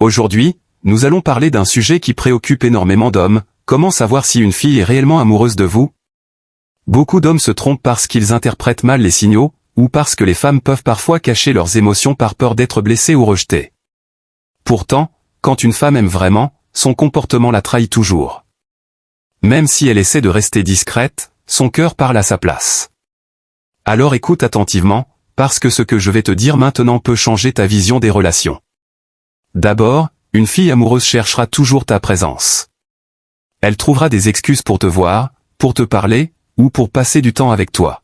Aujourd'hui, nous allons parler d'un sujet qui préoccupe énormément d'hommes, comment savoir si une fille est réellement amoureuse de vous? Beaucoup d'hommes se trompent parce qu'ils interprètent mal les signaux, ou parce que les femmes peuvent parfois cacher leurs émotions par peur d'être blessées ou rejetées. Pourtant, quand une femme aime vraiment, son comportement la trahit toujours. Même si elle essaie de rester discrète, son cœur parle à sa place. Alors écoute attentivement, parce que ce que je vais te dire maintenant peut changer ta vision des relations. D'abord, une fille amoureuse cherchera toujours ta présence. Elle trouvera des excuses pour te voir, pour te parler, ou pour passer du temps avec toi.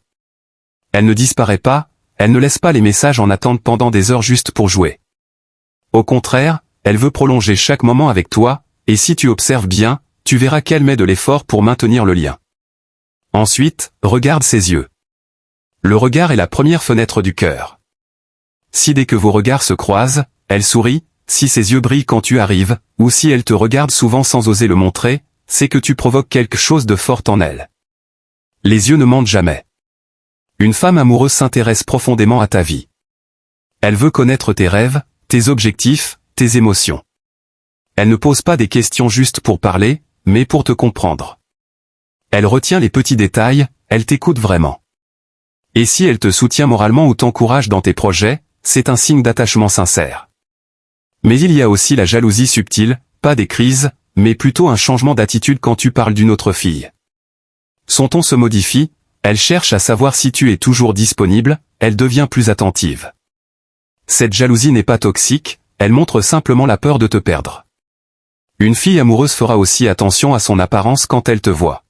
Elle ne disparaît pas, elle ne laisse pas les messages en attente pendant des heures juste pour jouer. Au contraire, elle veut prolonger chaque moment avec toi, et si tu observes bien, tu verras qu'elle met de l'effort pour maintenir le lien. Ensuite, regarde ses yeux. Le regard est la première fenêtre du cœur. Si dès que vos regards se croisent, elle sourit, si ses yeux brillent quand tu arrives, ou si elle te regarde souvent sans oser le montrer, c'est que tu provoques quelque chose de fort en elle. Les yeux ne mentent jamais. Une femme amoureuse s'intéresse profondément à ta vie. Elle veut connaître tes rêves, tes objectifs, tes émotions. Elle ne pose pas des questions juste pour parler, mais pour te comprendre. Elle retient les petits détails, elle t'écoute vraiment. Et si elle te soutient moralement ou t'encourage dans tes projets, c'est un signe d'attachement sincère. Mais il y a aussi la jalousie subtile, pas des crises, mais plutôt un changement d'attitude quand tu parles d'une autre fille. Son ton se modifie, elle cherche à savoir si tu es toujours disponible, elle devient plus attentive. Cette jalousie n'est pas toxique, elle montre simplement la peur de te perdre. Une fille amoureuse fera aussi attention à son apparence quand elle te voit.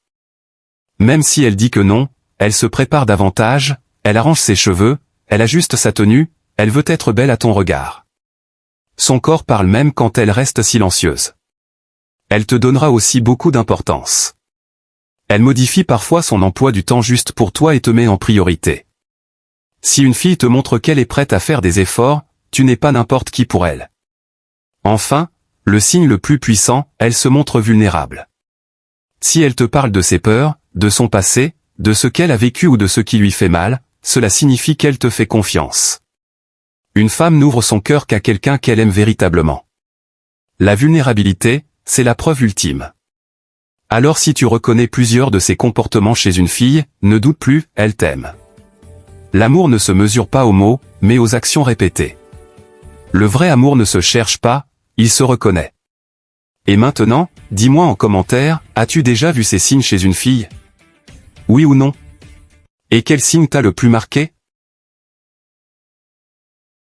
Même si elle dit que non, elle se prépare davantage, elle arrange ses cheveux, elle ajuste sa tenue, elle veut être belle à ton regard. Son corps parle même quand elle reste silencieuse. Elle te donnera aussi beaucoup d'importance. Elle modifie parfois son emploi du temps juste pour toi et te met en priorité. Si une fille te montre qu'elle est prête à faire des efforts, tu n'es pas n'importe qui pour elle. Enfin, le signe le plus puissant, elle se montre vulnérable. Si elle te parle de ses peurs, de son passé, de ce qu'elle a vécu ou de ce qui lui fait mal, cela signifie qu'elle te fait confiance. Une femme n'ouvre son cœur qu'à quelqu'un qu'elle aime véritablement. La vulnérabilité, c'est la preuve ultime. Alors si tu reconnais plusieurs de ces comportements chez une fille, ne doute plus, elle t'aime. L'amour ne se mesure pas aux mots, mais aux actions répétées. Le vrai amour ne se cherche pas, il se reconnaît. Et maintenant, dis-moi en commentaire, as-tu déjà vu ces signes chez une fille? Oui ou non? Et quel signe t'a le plus marqué?